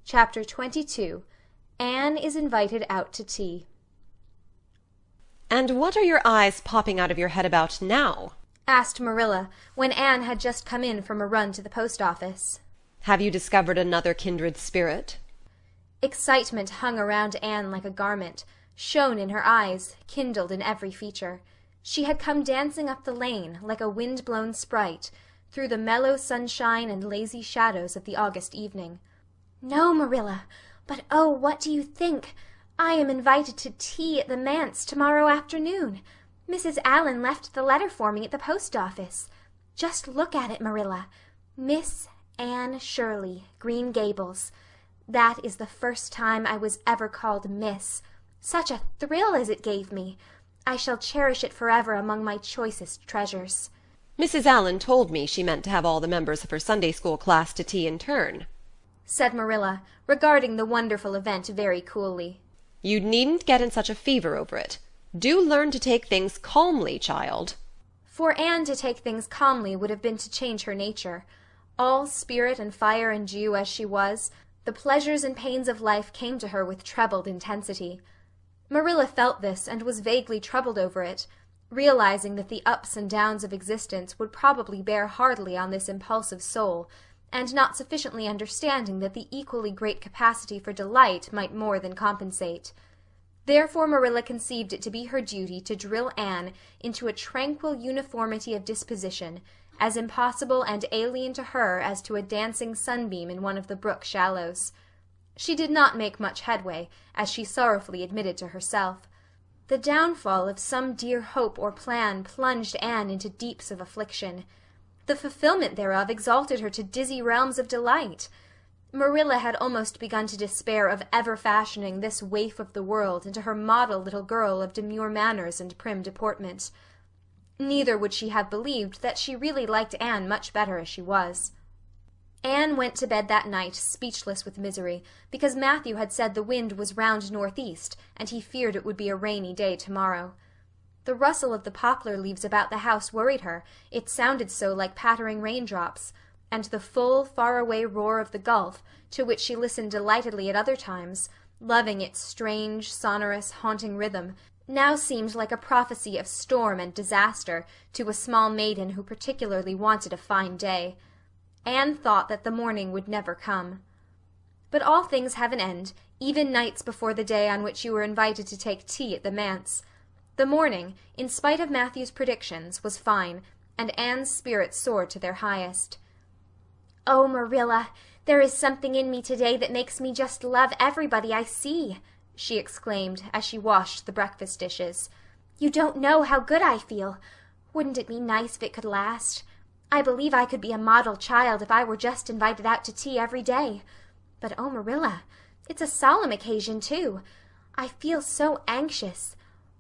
Chapter 22. Anne is invited out to tea. "And what are your eyes popping out of your head about now?" asked Marilla, when Anne had just come in from a run to the post office. "Have you discovered another kindred spirit?" Excitement hung around Anne like a garment, shone in her eyes, kindled in every feature. She had come dancing up the lane, like a wind-blown sprite, through the mellow sunshine and lazy shadows of the August evening. "No, Marilla, but oh, what do you think? I am invited to tea at the manse tomorrow afternoon. Mrs. Allan left the letter for me at the post office. Just look at it, Marilla. Miss Anne Shirley, Green Gables. That is the first time I was ever called Miss. Such a thrill as it gave me! I shall cherish it forever among my choicest treasures." "Mrs. Allan told me she meant to have all the members of her Sunday school class to tea in turn," said Marilla, regarding the wonderful event very coolly. "You needn't get in such a fever over it. Do learn to take things calmly, child." For Anne to take things calmly would have been to change her nature. All spirit and fire and dew as she was, the pleasures and pains of life came to her with trebled intensity. Marilla felt this and was vaguely troubled over it, realizing that the ups and downs of existence would probably bear hardly on this impulsive soul, and not sufficiently understanding that the equally great capacity for delight might more than compensate. Therefore Marilla conceived it to be her duty to drill Anne into a tranquil uniformity of disposition, as impossible and alien to her as to a dancing sunbeam in one of the brook shallows. She did not make much headway, as she sorrowfully admitted to herself. The downfall of some dear hope or plan plunged Anne into deeps of affliction. The fulfillment thereof exalted her to dizzy realms of delight. Marilla had almost begun to despair of ever fashioning this waif of the world into her model little girl of demure manners and prim deportment. Neither would she have believed that she really liked Anne much better as she was. Anne went to bed that night speechless with misery, because Matthew had said the wind was round northeast, and he feared it would be a rainy day tomorrow. The rustle of the poplar leaves about the house worried her, it sounded so like pattering raindrops, and the full, far-away roar of the Gulf, to which she listened delightedly at other times, loving its strange, sonorous, haunting rhythm, now seemed like a prophecy of storm and disaster to a small maiden who particularly wanted a fine day. Anne thought that the morning would never come. But all things have an end, even nights before the day on which you were invited to take tea at the manse. The morning, in spite of Matthew's predictions, was fine, and Anne's spirits soared to their highest. "Oh, Marilla, there is something in me today that makes me just love everybody I see," she exclaimed as she washed the breakfast dishes. "You don't know how good I feel. Wouldn't it be nice if it could last? I believe I could be a model child if I were just invited out to tea every day. But oh, Marilla, it's a solemn occasion, too. I feel so anxious.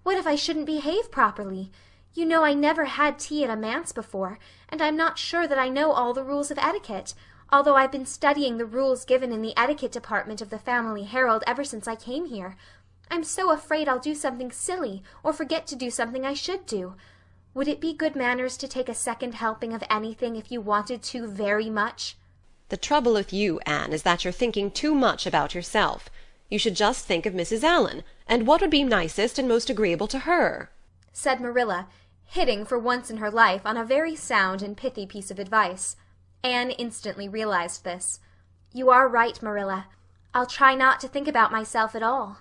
What if I shouldn't behave properly? You know I never had tea at a manse before, and I'm not sure that I know all the rules of etiquette, although I've been studying the rules given in the etiquette department of the Family Herald ever since I came here. I'm so afraid I'll do something silly, or forget to do something I should do. Would it be good manners to take a second helping of anything if you wanted to very much?" "The trouble with you, Anne, is that you're thinking too much about yourself. You should just think of Mrs. Allan, and what would be nicest and most agreeable to her," said Marilla, hitting for once in her life on a very sound and pithy piece of advice. Anne instantly realized this. "You are right, Marilla. I'll try not to think about myself at all."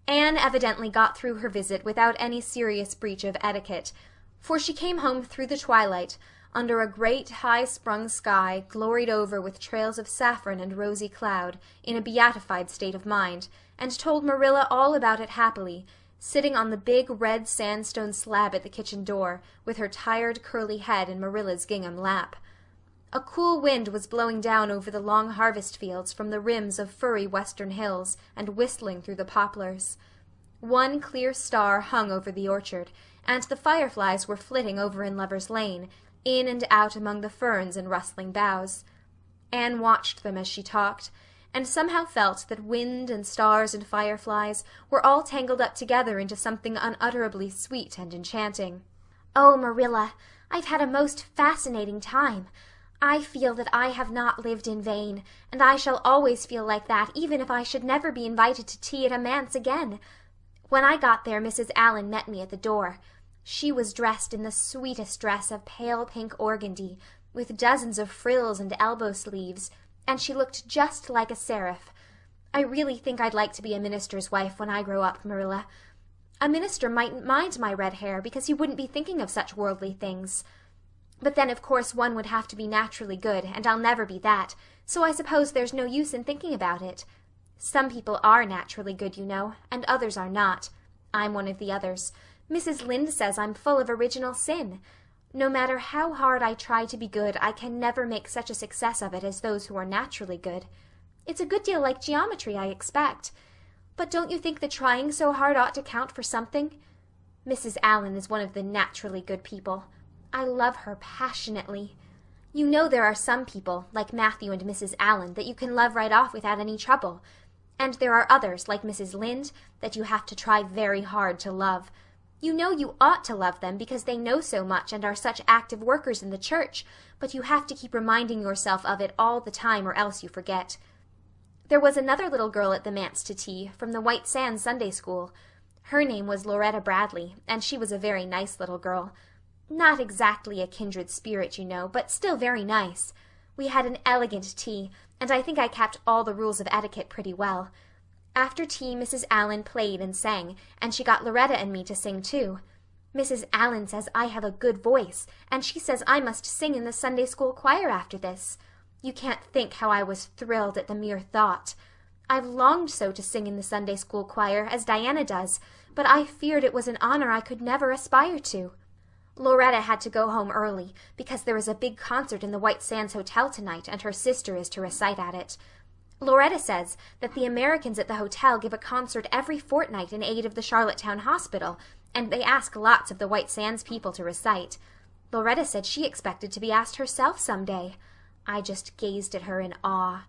Anne evidently got through her visit without any serious breach of etiquette, for she came home through the twilight, under a great high-sprung sky gloried over with trails of saffron and rosy cloud, in a beatified state of mind, and told Marilla all about it happily, sitting on the big red sandstone slab at the kitchen door, with her tired curly head in Marilla's gingham lap. A cool wind was blowing down over the long harvest fields from the rims of furry western hills, and whistling through the poplars. One clear star hung over the orchard, and the fireflies were flitting over in Lover's Lane, in and out among the ferns and rustling boughs. Anne watched them as she talked, and somehow felt that wind and stars and fireflies were all tangled up together into something unutterably sweet and enchanting. "Oh, Marilla, I've had a most fascinating time. I feel that I have not lived in vain, and I shall always feel like that, even if I should never be invited to tea at a manse again. When I got there, Mrs. Allen met me at the door. She was dressed in the sweetest dress of pale pink organdy, with dozens of frills and elbow sleeves, and she looked just like a seraph. I really think I'd like to be a minister's wife when I grow up, Marilla. A minister mightn't mind my red hair, because he wouldn't be thinking of such worldly things. But then, of course, one would have to be naturally good, and I'll never be that, so I suppose there's no use in thinking about it. Some people are naturally good, you know, and others are not. I'm one of the others. Mrs. Lynde says I'm full of original sin. No matter how hard I try to be good, I can never make such a success of it as those who are naturally good. It's a good deal like geometry, I expect. But don't you think the trying so hard ought to count for something? Mrs. Allen is one of the naturally good people. I love her passionately. You know there are some people, like Matthew and Mrs. Allen, that you can love right off without any trouble. And there are others, like Mrs. Lynde, that you have to try very hard to love. You know you ought to love them because they know so much and are such active workers in the church, but you have to keep reminding yourself of it all the time or else you forget. There was another little girl at the manse to tea, from the White Sands Sunday School. Her name was Loretta Bradley, and she was a very nice little girl. Not exactly a kindred spirit, you know, but still very nice. We had an elegant tea, and I think I kept all the rules of etiquette pretty well. After tea Mrs. Allen played and sang, and she got Loretta and me to sing too. Mrs. Allen says I have a good voice, and she says I must sing in the Sunday school choir after this. You can't think how I was thrilled at the mere thought. I've longed so to sing in the Sunday school choir, as Diana does, but I feared it was an honor I could never aspire to. Loretta had to go home early, because there is a big concert in the White Sands Hotel tonight, and her sister is to recite at it. Loretta says that the Americans at the hotel give a concert every fortnight in aid of the Charlottetown Hospital, and they ask lots of the White Sands people to recite. Loretta said she expected to be asked herself some day. I just gazed at her in awe.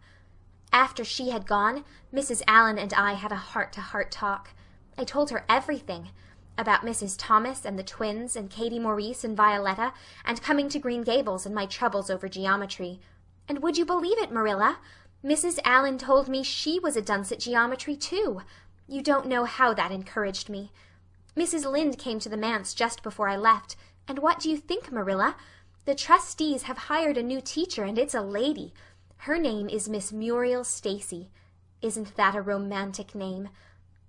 After she had gone, Mrs. Allen and I had a heart-to-heart talk. I told her everything, about Mrs. Thomas and the twins and Katie Maurice and Violetta, and coming to Green Gables and my troubles over geometry. And would you believe it, Marilla? Mrs. Allen told me she was a dunce at geometry too. You don't know how that encouraged me. Mrs. Lynde came to the manse just before I left, and what do you think, Marilla? The trustees have hired a new teacher, and it's a lady. Her name is Miss Muriel Stacy. Isn't that a romantic name?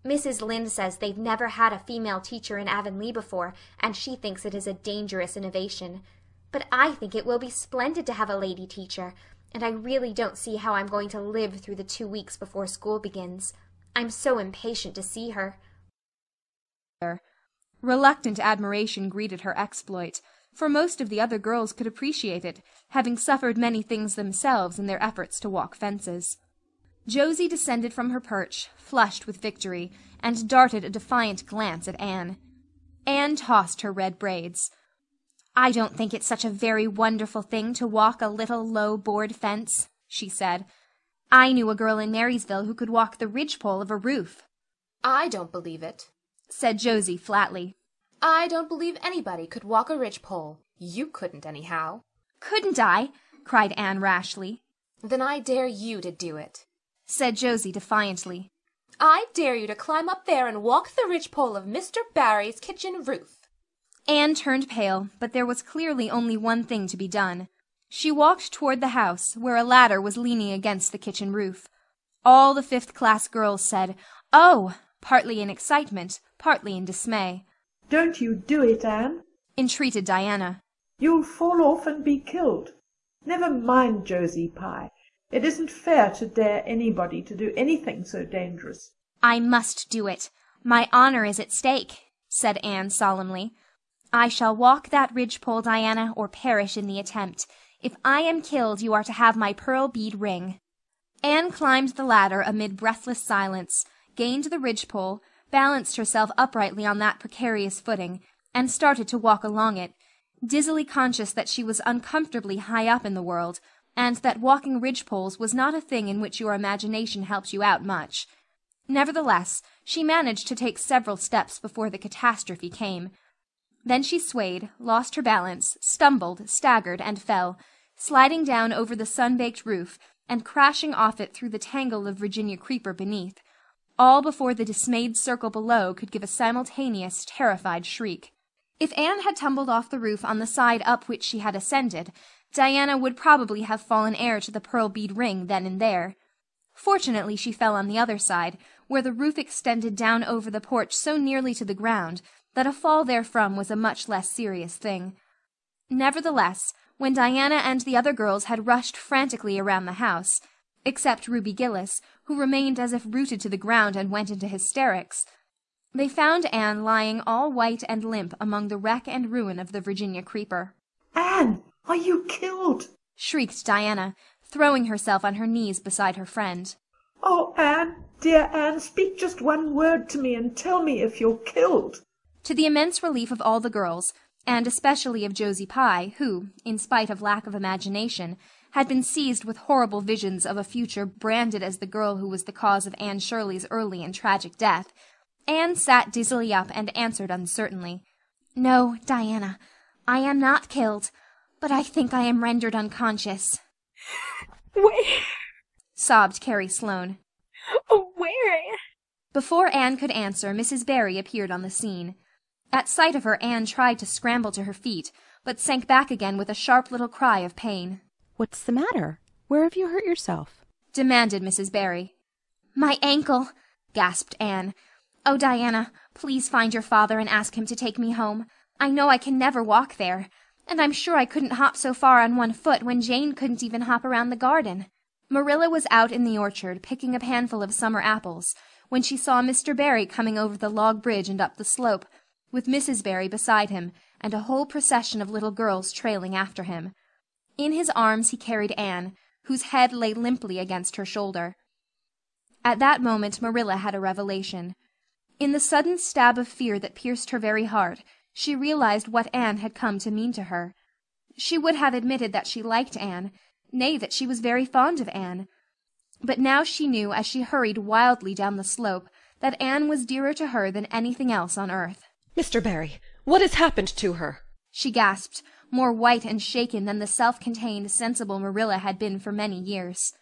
Mrs. Lynde says they've never had a female teacher in Avonlea before, and she thinks it is a dangerous innovation. But I think it will be splendid to have a lady teacher, and I really don't see how I'm going to live through the 2 weeks before school begins. I'm so impatient to see her. Reluctant admiration greeted her exploit, for most of the other girls could appreciate it, having suffered many things themselves in their efforts to walk fences. Josie descended from her perch, flushed with victory, and darted a defiant glance at Anne. Anne tossed her red braids. "I don't think it's such a very wonderful thing to walk a little low board fence," she said. "I knew a girl in Marysville who could walk the ridgepole of a roof." "I don't believe it," said Josie flatly. "I don't believe anybody could walk a ridgepole. You couldn't, anyhow." "Couldn't I?" cried Anne rashly. "Then I dare you to do it," said Josie defiantly. "I dare you to climb up there and walk the ridgepole of Mr. Barry's kitchen roof." Anne turned pale, but there was clearly only one thing to be done. She walked toward the house, where a ladder was leaning against the kitchen roof. All the fifth-class girls said, "Oh!" partly in excitement, partly in dismay. "Don't you do it, Anne," entreated Diana. "You'll fall off and be killed. Never mind, Josie Pye. It isn't fair to dare anybody to do anything so dangerous." "I must do it. My honor is at stake," said Anne solemnly. "I shall walk that ridgepole, Diana, or perish in the attempt. If I am killed, you are to have my pearl bead ring." Anne climbed the ladder amid breathless silence, gained the ridgepole, balanced herself uprightly on that precarious footing, and started to walk along it, dizzily conscious that she was uncomfortably high up in the world, and that walking ridgepoles was not a thing in which your imagination helped you out much. Nevertheless, she managed to take several steps before the catastrophe came. Then she swayed, lost her balance, stumbled, staggered, and fell, sliding down over the sun-baked roof and crashing off it through the tangle of Virginia creeper beneath, all before the dismayed circle below could give a simultaneous, terrified shriek. If Anne had tumbled off the roof on the side up which she had ascended, Diana would probably have fallen heir to the pearl bead ring then and there. Fortunately she fell on the other side, where the roof extended down over the porch so nearly to the ground that a fall therefrom was a much less serious thing. Nevertheless, when Diana and the other girls had rushed frantically around the house, except Ruby Gillis, who remained as if rooted to the ground and went into hysterics, they found Anne lying all white and limp among the wreck and ruin of the Virginia creeper. Anne, are you killed? Shrieked Diana, throwing herself on her knees beside her friend. Oh, Anne, dear Anne, speak just one word to me and tell me if you're killed. To the immense relief of all the girls, and especially of Josie Pye, who, in spite of lack of imagination, had been seized with horrible visions of a future branded as the girl who was the cause of Anne Shirley's early and tragic death, Anne sat dizzily up and answered uncertainly, "No, Diana, I am not killed, but I think I am rendered unconscious." "Where?" sobbed Carrie Sloane. "Oh, where?" Before Anne could answer, Mrs. Barry appeared on the scene. At sight of her, Anne tried to scramble to her feet, but sank back again with a sharp little cry of pain. "What's the matter? Where have you hurt yourself?" demanded Mrs. Barry. "My ankle," gasped Anne. "Oh, Diana, please find your father and ask him to take me home. I know I can never walk there, and I'm sure I couldn't hop so far on one foot when Jane couldn't even hop around the garden." Marilla was out in the orchard picking a handful of summer apples when she saw Mr. Barry coming over the log bridge and up the slope, with Mrs. Barry beside him and a whole procession of little girls trailing after him. In his arms he carried Anne, whose head lay limply against her shoulder. At that moment Marilla had a revelation. In the sudden stab of fear that pierced her very heart, she realized what Anne had come to mean to her. She would have admitted that she liked Anne, nay, that she was very fond of Anne. But now she knew, as she hurried wildly down the slope, that Anne was dearer to her than anything else on earth. "Mr. Barry, what has happened to her?" she gasped, more white and shaken than the self-contained, sensible Marilla had been for many years.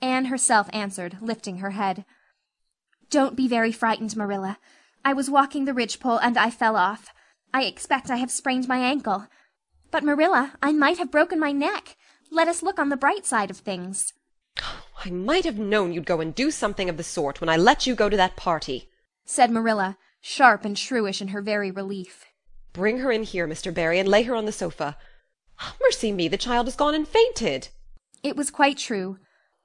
Anne herself answered, lifting her head. "Don't be very frightened, Marilla. I was walking the ridgepole and I fell off. I expect I have sprained my ankle. But, Marilla, I might have broken my neck. Let us look on the bright side of things." "I might have known you'd go and do something of the sort when I let you go to that party," said Marilla, sharp and shrewish in her very relief. "Bring her in here, Mr. Barry, and lay her on the sofa. Mercy me, the child has gone and fainted." It was quite true.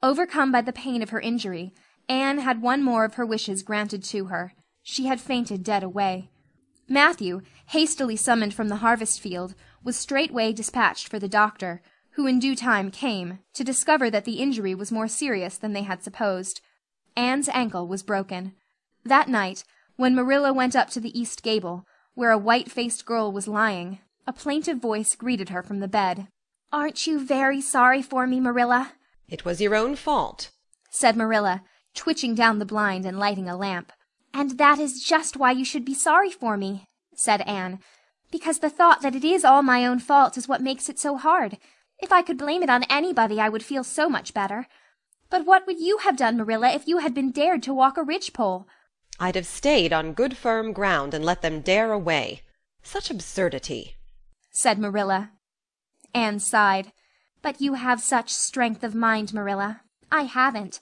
Overcome by the pain of her injury, Anne had one more of her wishes granted to her. She had fainted dead away. Matthew, hastily summoned from the harvest field, was straightway dispatched for the doctor, who in due time came, to discover that the injury was more serious than they had supposed. Anne's ankle was broken. That night, when Marilla went up to the east gable, where a white-faced girl was lying, a plaintive voice greeted her from the bed. "Aren't you very sorry for me, Marilla?" "It was your own fault," said Marilla, twitching down the blind and lighting a lamp. "And that is just why you should be sorry for me," said Anne, "because the thought that it is all my own fault is what makes it so hard. If I could blame it on anybody, I would feel so much better. But what would you have done, Marilla, if you had been dared to walk a ridgepole?" "I'd have stayed on good firm ground and let them dare away. Such absurdity," said Marilla. Anne sighed. "But you have such strength of mind, Marilla. I haven't.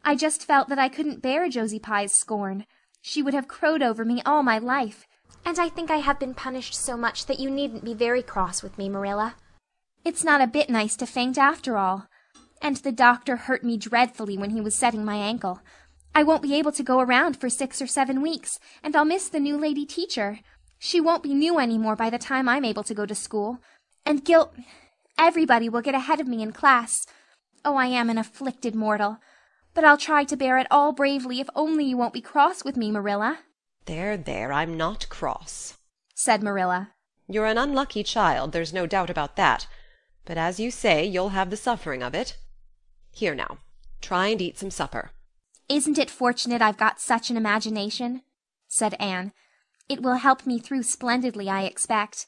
I just felt that I couldn't bear Josie Pye's scorn. She would have crowed over me all my life. And I think I have been punished so much that you needn't be very cross with me, Marilla." It's not a bit nice to faint after all. And the doctor hurt me dreadfully when he was setting my ankle. I won't be able to go around for 6 or 7 weeks, and I'll miss the new lady teacher. She won't be new any more by the time I'm able to go to school. And everybody will get ahead of me in class. Oh, I am an afflicted mortal. But I'll try to bear it all bravely if only you won't be cross with me, Marilla." "There, there, I'm not cross," said Marilla. "You're an unlucky child, there's no doubt about that. But as you say, you'll have the suffering of it. Here now, try and eat some supper." "Isn't it fortunate I've got such an imagination?" said Anne. "It will help me through splendidly, I expect.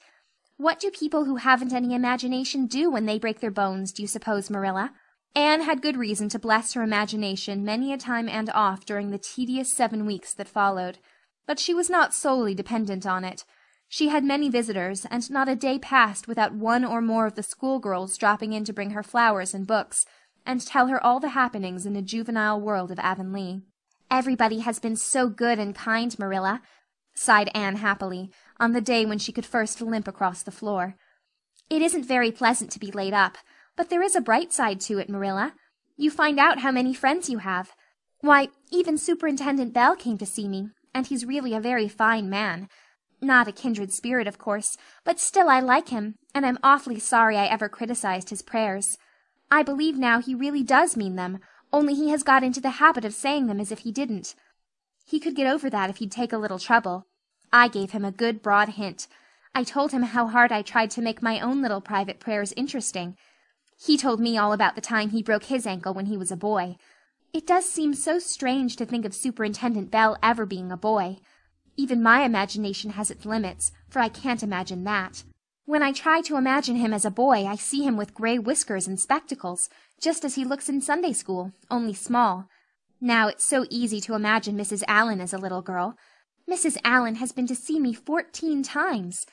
What do people who haven't any imagination do when they break their bones, do you suppose, Marilla? Anne had good reason to bless her imagination many a time and oft during the tedious 7 weeks that followed. But she was not solely dependent on it. She had many visitors, and not a day passed without one or more of the schoolgirls dropping in to bring her flowers and books, and tell her all the happenings in the juvenile world of Avonlea. "Everybody has been so good and kind, Marilla," sighed Anne happily, on the day when she could first limp across the floor. "It isn't very pleasant to be laid up, but there is a bright side to it, Marilla. You find out how many friends you have. Why, even Superintendent Bell came to see me, and he's really a very fine man. Not a kindred spirit, of course, but still I like him, and I'm awfully sorry I ever criticized his prayers. I believe now he really does mean them, only he has got into the habit of saying them as if he didn't. He could get over that if he'd take a little trouble. I gave him a good broad hint. I told him how hard I tried to make my own little private prayers interesting. He told me all about the time he broke his ankle when he was a boy. It does seem so strange to think of Superintendent Bell ever being a boy. Even my imagination has its limits, for I can't imagine that. When I try to imagine him as a boy, I see him with gray whiskers and spectacles, just as he looks in Sunday school, only small. Now it's so easy to imagine Mrs. Allen as a little girl. Mrs. Allen has been to see me 14 times.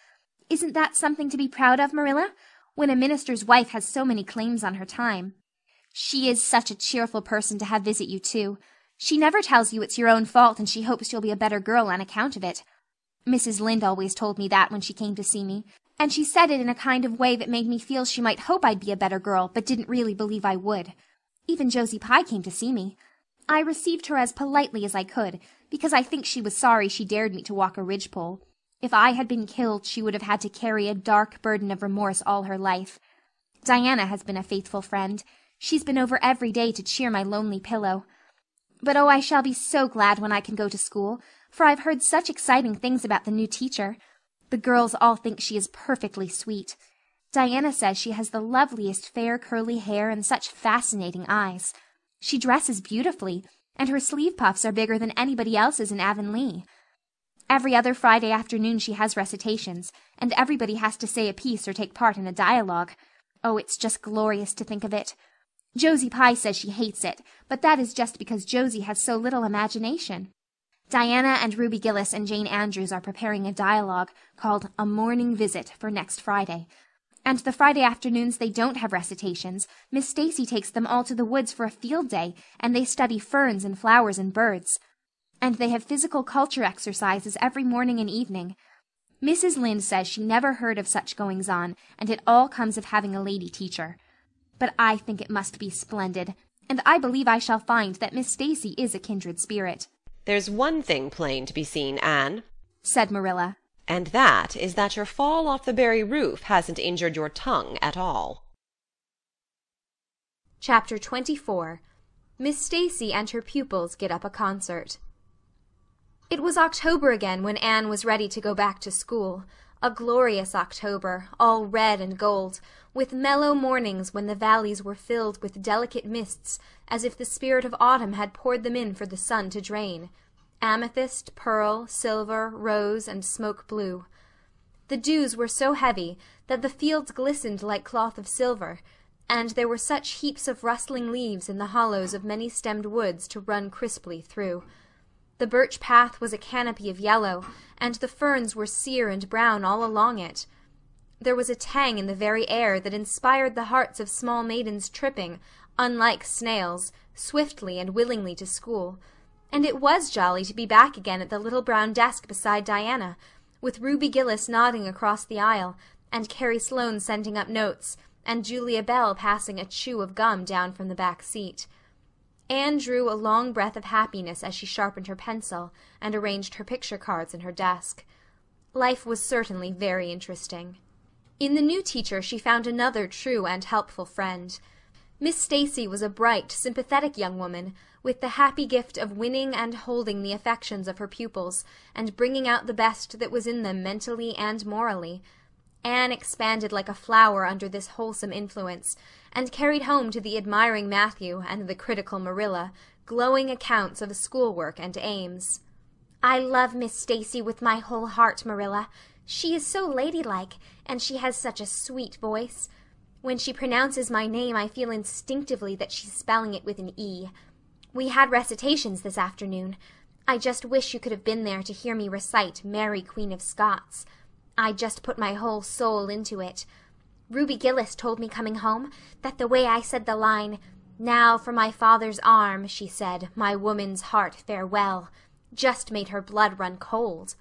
Isn't that something to be proud of, Marilla, when a minister's wife has so many claims on her time? She is such a cheerful person to have visit you, too. She never tells you it's your own fault, and she hopes you'll be a better girl on account of it. Mrs. Lynde always told me that when she came to see me, and she said it in a kind of way that made me feel she might hope I'd be a better girl, but didn't really believe I would. Even Josie Pye came to see me. I received her as politely as I could, because I think she was sorry she dared me to walk a ridgepole. If I had been killed, she would have had to carry a dark burden of remorse all her life. Diana has been a faithful friend. She's been over every day to cheer my lonely pillow. But oh, I shall be so glad when I can go to school, for I've heard such exciting things about the new teacher. The girls all think she is perfectly sweet. Diana says she has the loveliest fair curly hair and such fascinating eyes. She dresses beautifully, and her sleeve puffs are bigger than anybody else's in Avonlea. Every other Friday afternoon she has recitations, and everybody has to say a piece or take part in a dialogue. Oh, it's just glorious to think of it. Josie Pye says she hates it, but that is just because Josie has so little imagination. Diana and Ruby Gillis and Jane Andrews are preparing a dialogue called A Morning Visit for next Friday. And the Friday afternoons they don't have recitations. Miss Stacy takes them all to the woods for a field day, and they study ferns and flowers and birds. And they have physical culture exercises every morning and evening. Mrs. Lynde says she never heard of such goings-on, and it all comes of having a lady teacher. But I think it must be splendid, and I believe I shall find that Miss Stacy is a kindred spirit. "There's one thing plain to be seen, Anne," said Marilla. "and that is that your fall off the Barry roof hasn't injured your tongue at all." Chapter 24. Miss Stacy and her pupils get up a concert. It was October again when Anne was ready to go back to school. A glorious October, all red and gold, with mellow mornings when the valleys were filled with delicate mists, as if the spirit of autumn had poured them in for the sun to drain. Amethyst, pearl, silver, rose, and smoke blue. The dews were so heavy that the fields glistened like cloth of silver, and there were such heaps of rustling leaves in the hollows of many-stemmed woods to run crisply through. The birch path was a canopy of yellow, and the ferns were sere and brown all along it. There was a tang in the very air that inspired the hearts of small maidens tripping, unlike snails, swiftly and willingly to school. And it was jolly to be back again at the little brown desk beside Diana, with Ruby Gillis nodding across the aisle, and Carrie Sloane sending up notes, and Julia Bell passing a chew of gum down from the back seat. Anne drew a long breath of happiness as she sharpened her pencil and arranged her picture cards in her desk. Life was certainly very interesting. In the new teacher she found another true and helpful friend. Miss Stacy was a bright, sympathetic young woman, with the happy gift of winning and holding the affections of her pupils, and bringing out the best that was in them mentally and morally. Anne expanded like a flower under this wholesome influence, and carried home to the admiring Matthew and the critical Marilla glowing accounts of schoolwork and aims. "I love Miss Stacy with my whole heart, Marilla. She is so ladylike, and she has such a sweet voice. When she pronounces my name, I feel instinctively that she's spelling it with an E. We had recitations this afternoon. I just wish you could have been there to hear me recite Mary, Queen of Scots. I just put my whole soul into it. Ruby Gillis told me coming home that the way I said the line, "Now for my father's arm," she said, "my woman's heart farewell," just made her blood run cold.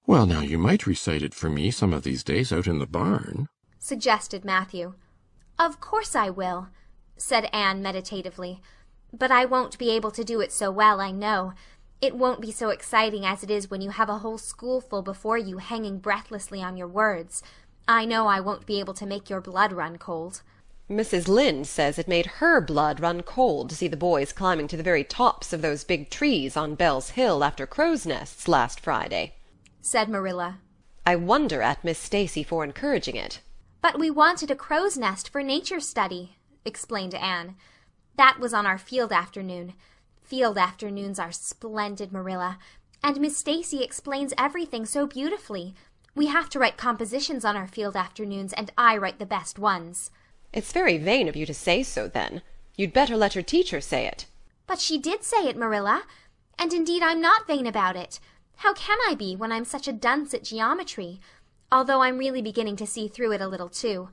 Well, now, you might recite it for me some of these days out in the barn, suggested Matthew. Of course I will, said Anne meditatively. But I won't be able to do it so well, I know. It won't be so exciting as it is when you have a whole schoolful before you hanging breathlessly on your words. I know I won't be able to make your blood run cold. Mrs. Lynde says it made her blood run cold to see the boys climbing to the very tops of those big trees on Bell's Hill after crow's nests last Friday, said Marilla. I wonder at Miss Stacy for encouraging it. But we wanted a crow's nest for nature study, explained Anne. That was on our field afternoon. Field afternoons are splendid, Marilla. And Miss Stacy explains everything so beautifully. We have to write compositions on our field afternoons, and I write the best ones. It's very vain of you to say so, then. You'd better let your teacher say it. But she did say it, Marilla. And indeed I'm not vain about it. How can I be when I'm such a dunce at geometry? Although I'm really beginning to see through it a little too.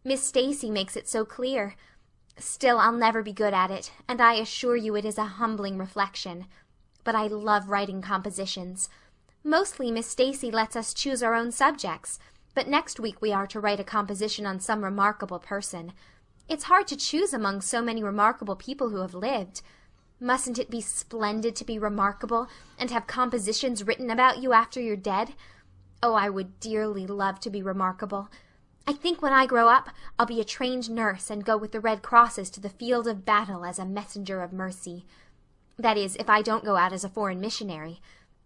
Miss Stacy makes it so clear. Still, I'll never be good at it, and I assure you it is a humbling reflection. But I love writing compositions. Mostly Miss Stacy lets us choose our own subjects, but next week we are to write a composition on some remarkable person. It's hard to choose among so many remarkable people who have lived. Mustn't it be splendid to be remarkable, and have compositions written about you after you're dead? Oh, I would dearly love to be remarkable. I think when I grow up, I'll be a trained nurse and go with the Red Crosses to the field of battle as a messenger of mercy. That is, if I don't go out as a foreign missionary.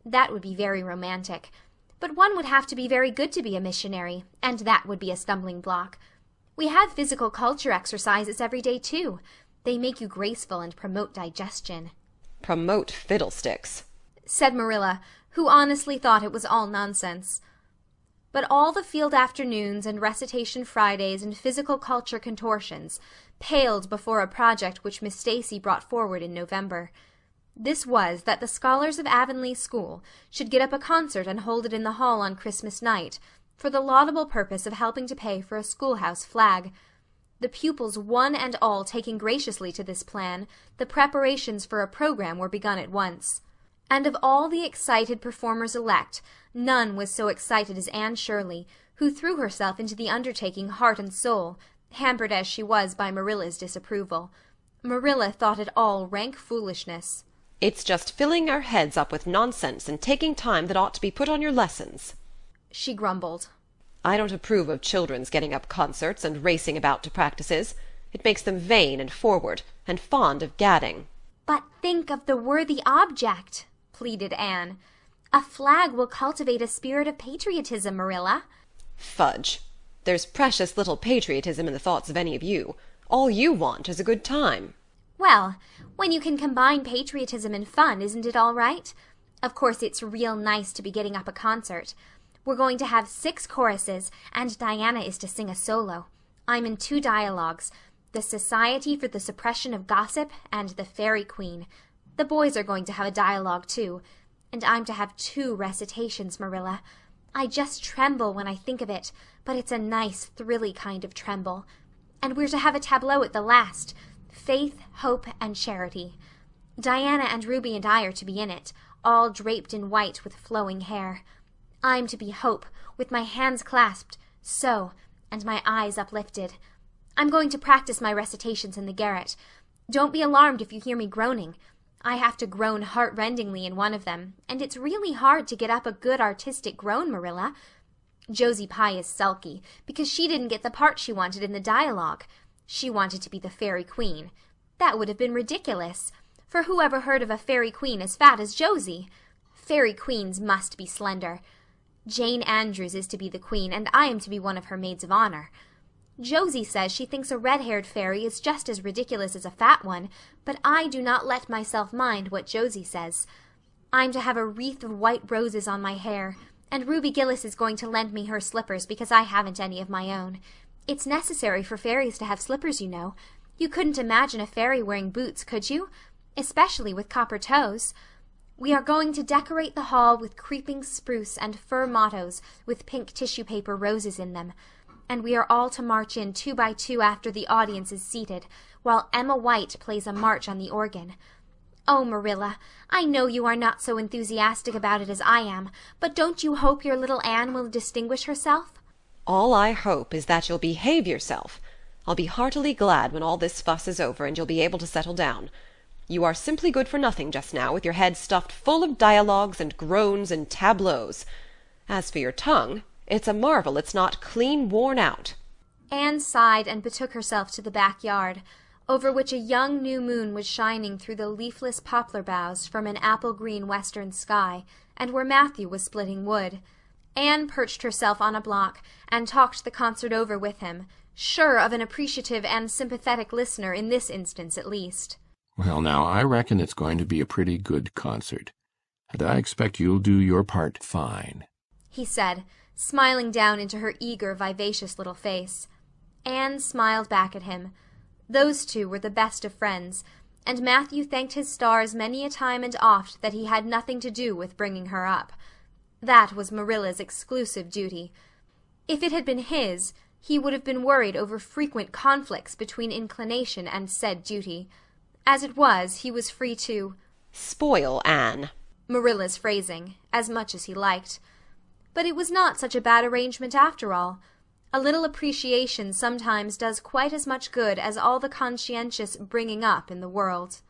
That would be very romantic. But one would have to be very good to be a missionary, and that would be a stumbling block. We have physical culture exercises every day, too. They make you graceful and promote digestion. Promote fiddlesticks, said Marilla, who honestly thought it was all nonsense. But all the field afternoons and recitation Fridays and physical culture contortions paled before a project which Miss Stacy brought forward in November. This was that the scholars of Avonlea School should get up a concert and hold it in the hall on Christmas night, for the laudable purpose of helping to pay for a schoolhouse flag. The pupils one and all taking graciously to this plan, the preparations for a program were begun at once. And of all the excited performers-elect, none was so excited as Anne Shirley, who threw herself into the undertaking heart and soul, hampered as she was by Marilla's disapproval. Marilla thought it all rank foolishness. It's just filling our heads up with nonsense and taking time that ought to be put on your lessons, she grumbled. I don't approve of children's getting up concerts and racing about to practices. It makes them vain and forward, and fond of gadding. But think of the worthy object, pleaded Anne. A flag will cultivate a spirit of patriotism, Marilla. Fudge. There's precious little patriotism in the thoughts of any of you. All you want is a good time. Well, when you can combine patriotism and fun, isn't it all right? Of course, it's real nice to be getting up a concert. We're going to have 6 choruses, and Diana is to sing a solo. I'm in 2 dialogues, the Society for the Suppression of Gossip and the Fairy Queen. The boys are going to have a dialogue, too. And I'm to have 2 recitations, Marilla. I just tremble when I think of it, but it's a nice, thrilly kind of tremble. And we're to have a tableau at the last, Faith, Hope, and Charity. Diana and Ruby and I are to be in it, all draped in white with flowing hair. I'm to be Hope, with my hands clasped, so, and my eyes uplifted. I'm going to practice my recitations in the garret. Don't be alarmed if you hear me groaning. I have to groan heart-rendingly in one of them, and it's really hard to get up a good artistic groan, Marilla. Josie Pye is sulky, because she didn't get the part she wanted in the dialogue. She wanted to be the Fairy Queen. That would have been ridiculous, for who ever heard of a Fairy Queen as fat as Josie? Fairy Queens must be slender. Jane Andrews is to be the queen, and I am to be one of her maids of honor. Josie says she thinks a red-haired fairy is just as ridiculous as a fat one, but I do not let myself mind what Josie says. I'm to have a wreath of white roses on my hair, And Ruby Gillis is going to lend me her slippers because I haven't any of my own. It's necessary for fairies to have slippers, you know. You couldn't imagine a fairy wearing boots, could you? Especially with copper toes. We are going to decorate the hall with creeping spruce and fir mottos with pink tissue paper roses in them. And we are all to march in 2 by 2 after the audience is seated, while Emma White plays a march on the organ. Oh, Marilla, I know you are not so enthusiastic about it as I am, but don't you hope your little Anne will distinguish herself? All I hope is that you'll behave yourself. I'll be heartily glad when all this fuss is over and you'll be able to settle down. You are simply good for nothing just now, with your head stuffed full of dialogues and groans and tableaux. As for your tongue, it's a marvel it's not clean worn out. Anne sighed and betook herself to the backyard, over which a young new moon was shining through the leafless poplar boughs from an apple-green western sky, and where Matthew was splitting wood. Anne perched herself on a block and talked the concert over with him, sure of an appreciative and sympathetic listener in this instance at least. Well, now, I reckon it's going to be a pretty good concert, and I expect you'll do your part fine, he said, smiling down into her eager, vivacious little face. Anne smiled back at him. Those two were the best of friends, and Matthew thanked his stars many a time and oft that he had nothing to do with bringing her up. That was Marilla's exclusive duty. If it had been his, he would have been worried over frequent conflicts between inclination and said duty. As it was, he was free to spoil Anne, Marilla's phrasing, as much as he liked. But it was not such a bad arrangement after all. A little appreciation sometimes does quite as much good as all the conscientious bringing up in the world.